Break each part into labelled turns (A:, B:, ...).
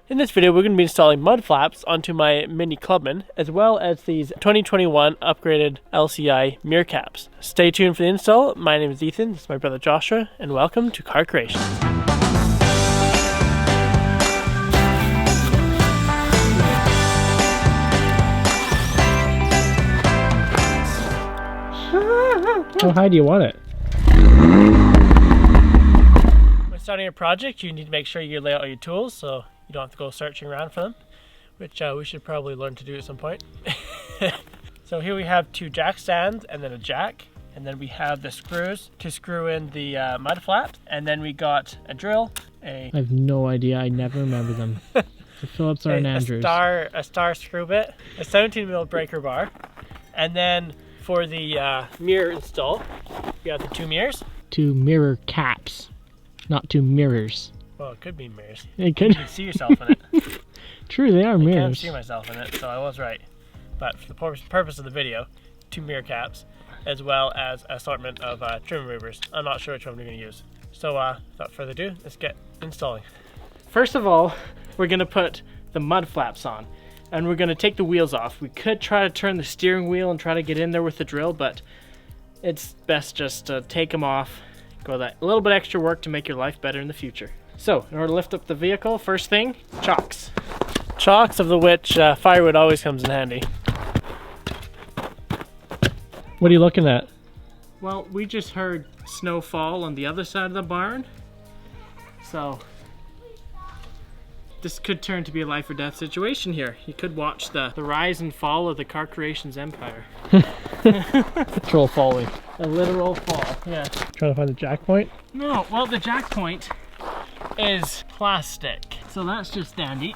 A: In this video, we're going to be installing mud flaps onto my Mini Clubman, as well as these 2021 upgraded LCI mirror caps. Stay tuned for the install. My name is Ethan, this is my brother Joshua, and welcome to Car Creation.
B: How high do you want it?
A: When starting a project, you need to make sure you lay out all your tools so you don't have to go searching around for them, which we should probably learn to do at some point. So here we have two jack stands and then a jack, and then we have the screws to screw in the mud flaps, and then we got a drill,
B: I have no idea, I never remember them. The Phillips or an Andrews.
A: A star screw bit, a 17mm breaker bar, and then for the mirror install, we have the two mirrors.
B: Two mirror caps, not two mirrors.
A: Well, it could be mirrors.
B: It could.
A: You can see yourself in it.
B: True, they are
A: I
B: mirrors.
A: can't see myself in it, so I was right. But for the purpose of the video, two mirror caps, as well as an assortment of trim removers. I'm not sure which one we're going to use. So without further ado, let's get installing.
B: First of all, we're going to put the mud flaps on, and we're going to take the wheels off. We could try to turn the steering wheel and try to get in there with the drill, but it's best just to take them off, go that a little bit extra work to make your life better in the future. So, in order to lift up the vehicle, first thing, chocks.
A: Chocks, of the which firewood always comes in handy.
B: What are you looking at? Well, we just heard snow fall on the other side of the barn, so this could turn to be a life or death situation here. You could watch the rise and fall of the Car Creations empire.
A: Literal falling.
B: A literal fall, yeah.
A: Trying to find the jack point?
B: No, well, the jack point is plastic, so that's just dandy.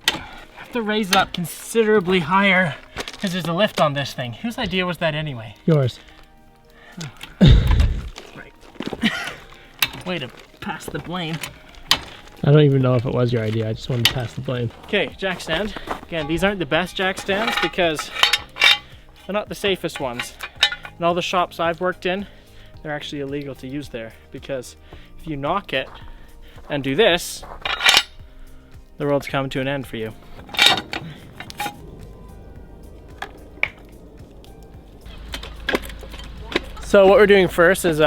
B: Have to raise it up considerably higher because there's a lift on this thing. Whose idea was that anyway?
A: Yours.
B: Right. Way to pass the blame.
A: I don't even know if it was your idea, I just wanted to pass the blame.
B: Okay, jack stand. Again, these aren't the best jack stands because they're not the safest ones. In all the shops I've worked in, they're actually illegal to use there because if you knock it and do this, the world's coming to an end for you.
A: So what we're doing first is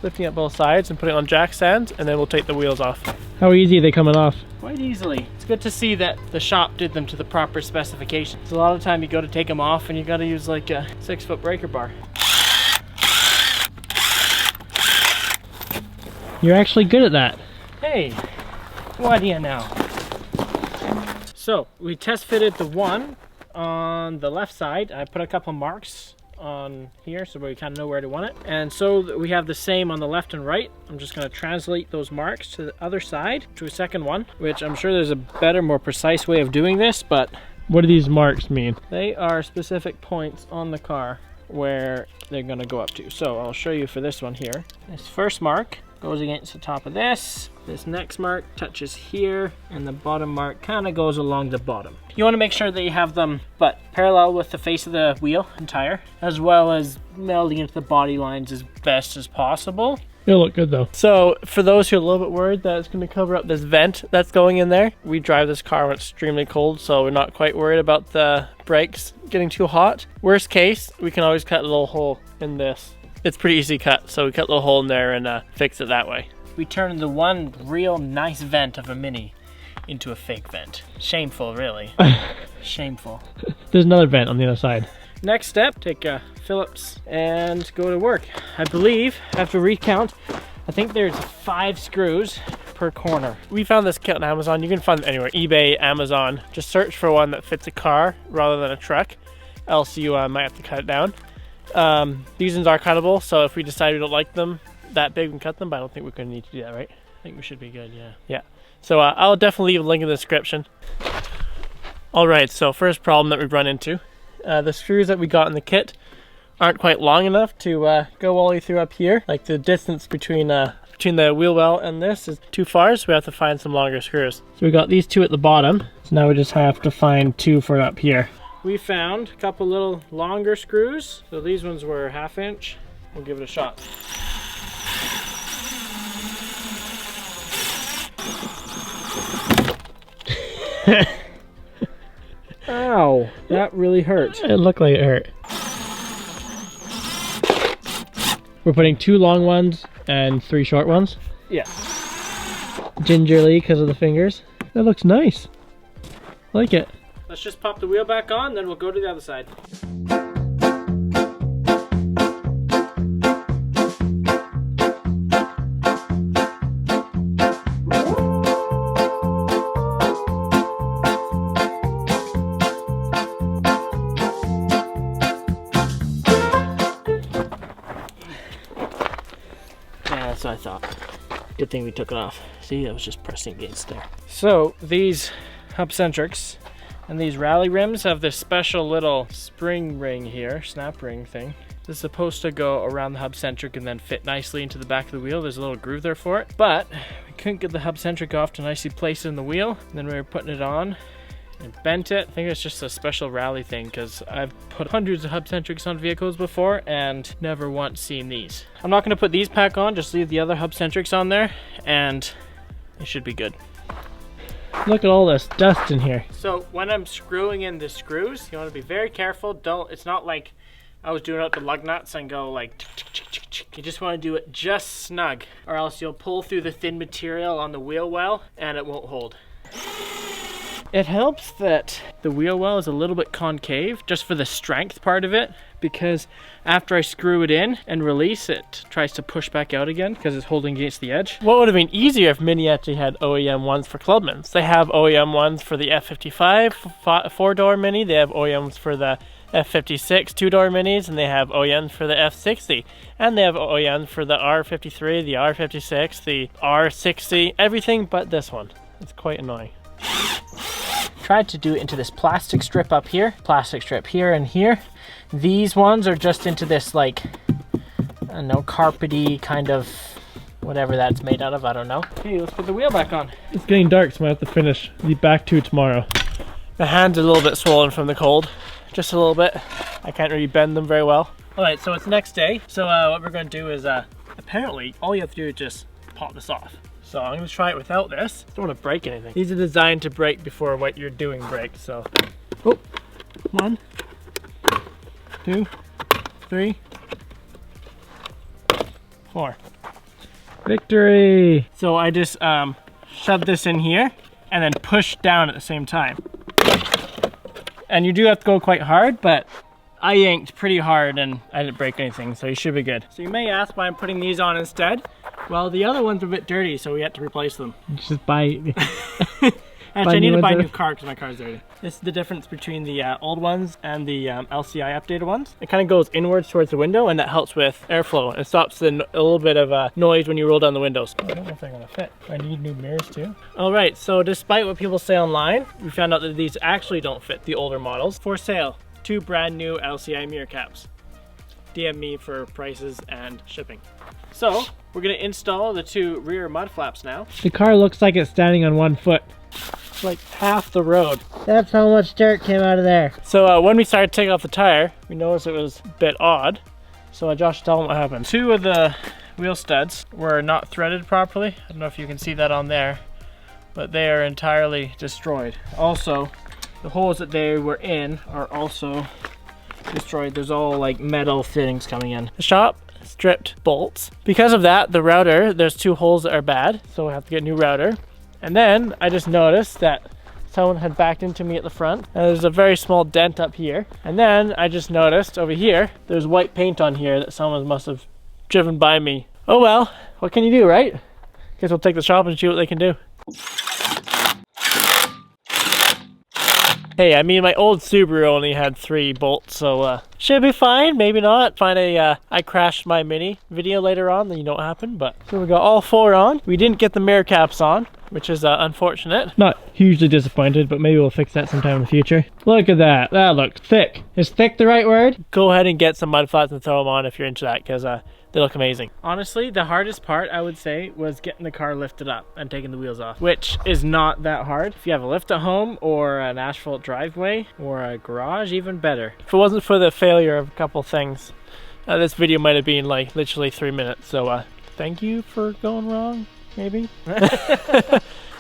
A: lifting up both sides and putting it on jack stands, and then we'll take the wheels off.
B: How easy are they coming off? Quite easily. It's good to see that the shop did them to the proper specifications. A lot of the time you go to take them off and you got to use like a 6-foot breaker bar. You're actually good at that. Hey, what do you know? So we test fitted the one on the left side. I put a couple marks on here so we kind of know where to want it, and so we have the same on the left and right. I'm just going to translate those marks to the other side to a second one, which I'm sure there's a better, more precise way of doing this, but
A: What do these marks mean?
B: they are specific points on the car where they're going to go up to. So I'll show you for this one here. This first mark goes against the top of this. This next mark touches here, and the bottom mark kind of goes along the bottom. You want to make sure that you have them parallel with the face of the wheel and tire, as well as melding into the body lines as best as possible.
A: It'll look good though. So for those who are a little bit worried that it's going to cover up this vent that's going in there, we drive this car when it's extremely cold, so we're not quite worried about the brakes getting too hot. Worst case, we can always cut a little hole in this. It's pretty easy cut, so we cut a little hole in there and fix it that way. We turned the one real nice vent of a Mini into a fake vent. Shameful, really. Shameful. There's another vent on the other side.
B: Next step, take a Phillips and go to work. I believe, I have to recount, I think there's 5 screws per corner.
A: We found this kit on Amazon. You can find it anywhere, eBay, Amazon. Just search for one that fits a car rather than a truck, else you might have to cut it down. These ones are cuttable, so if we decide we don't like them that big, we can cut them, but I don't think we're going to need to do that, right?
B: I think we should be good, yeah.
A: Yeah. So I'll definitely leave a link in the description. Alright, so first problem that we've run into. The screws that we got in the kit aren't quite long enough to go all the way through up here. Like the distance between the wheel well and this is too far, so we have to find some longer screws. So we got these 2 at the bottom, so now we just have to find 2 for up here. We found a couple little longer screws. So these ones were 1/2 inch. We'll give it a shot.
B: Ow, that really hurt.
A: It looked like it hurt. We're putting 2 long ones and 3 short ones.
B: Yeah.
A: Gingerly because of the fingers. That looks nice. Like it.
B: Let's just pop the wheel back on, then we'll go to the other side. Yeah, that's what I thought. Good thing we took it off. See, I was just pressing against there. So these hub-centrics and these rally rims have this special little spring ring here, snap ring thing. This is supposed to go around the hub-centric and then fit nicely into the back of the wheel. There's a little groove there for it, but we couldn't get the hub-centric off to nicely place it in the wheel. And then we were putting it on and bent it. I think it's just a special rally thing because I've put hundreds of hub-centrics on vehicles before and never once seen these. I'm not gonna put these back on, just leave the other hub-centrics on there and it should be good.
A: Look at all this dust in here.
B: So when I'm screwing in the screws, you want to be very careful. It's not like I was doing out the lug nuts and go like tick, tick, tick, tick, tick. You just want to do it just snug, or else you'll pull through the thin material on the wheel well and it won't hold. It helps that the wheel well is a little bit concave just for the strength part of it, because after I screw it in and release, it tries to push back out again because it's holding against the edge.
A: What would have been easier if Mini actually had OEM ones for Clubmans? They have OEM ones for the F55 4-door Mini, they have OEMs for the F56 2-door Minis, and they have OEMs for the F60, and they have OEMs for the R53, the R56, the R60, everything but this one. It's quite annoying.
B: Tried to do it into this plastic strip up here, plastic strip here and here. These ones are just into this, like, I don't know, carpety kind of whatever that's made out of, I don't know. Okay, let's put the wheel back on.
A: It's getting dark, so I have to finish the back 2 tomorrow. My hand's a little bit swollen from the cold, just a little bit. I can't really bend them very well.
B: All right, so it's next day. So what we're gonna do is, apparently all you have to do is just pop this off.
A: So I'm gonna try it without this. Don't want to break anything. These are designed to break before what you're doing breaks, so. Oh, 1, 2, 3, 4. Victory! So I just shoved this in here and then push down at the same time. And you do have to go quite hard, but I yanked pretty hard and I didn't break anything, so you should be good. So you may ask why I'm putting these on instead. Well, the other ones are a bit dirty, so we had to replace them. Just buy...
B: Actually, I need to buy a new car because my car's dirty. This is the difference between the old ones and the LCI updated ones. It kind of goes inwards towards the window, and that helps with airflow. It stops a little bit of noise when you roll down the windows.
A: I don't know if they're gonna fit. I need new mirrors too.
B: All right, so despite what people say online, we found out that these actually don't fit the older models. For sale, 2 brand new LCI mirror caps. DM me for prices and shipping. So, we're gonna install the 2 rear mud flaps now.
A: The car looks like it's standing on 1 foot.
B: It's like half the road.
A: That's how much dirt came out of there.
B: So when we started taking off the tire, we noticed it was a bit odd. So Josh, tell them what happened. 2 of the wheel studs were not threaded properly. I don't know if you can see that on there, but they are entirely destroyed. Also, the holes that they were in are also destroyed. There's all like metal fittings coming in. The shop stripped bolts. Because of that, the router, there's 2 holes that are bad, so we have to get a new router. And then I just noticed that someone had backed into me at the front, and there's a very small dent up here. And then I just noticed over here, there's white paint on here that someone must have driven by me. Oh well, what can you do, right? Guess we'll take the shop and see what they can do. Hey, I mean, my old Subaru only had 3 bolts, so should be fine, maybe not. Find a I crashed my Mini video later on, then you know what happened, but so we got all 4 on. We didn't get the mirror caps on, which is unfortunate.
A: Not hugely disappointed, but maybe we'll fix that sometime in the future. Look at that, that looks thick. Is thick the right word?
B: Go ahead and get some mud flats and throw them on if you're into that, because they look amazing. Honestly, the hardest part, I would say, was getting the car lifted up and taking the wheels off, which is not that hard. If you have a lift at home or an asphalt driveway or a garage, even better. If it wasn't for the failure of a couple things, this video might have been like literally 3 minutes. So thank you for going wrong, maybe.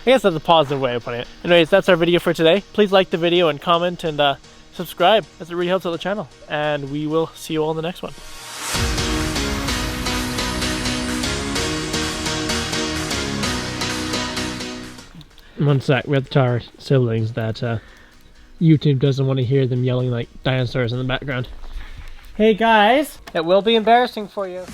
A: I guess that's a positive way of putting it. Anyways, that's our video for today. Please like the video and comment and subscribe, as it really helps out the channel. And we will see you all in the next one. One sec, we have to tell our siblings that YouTube doesn't want to hear them yelling like dinosaurs in the background. Hey guys, it will be embarrassing for you.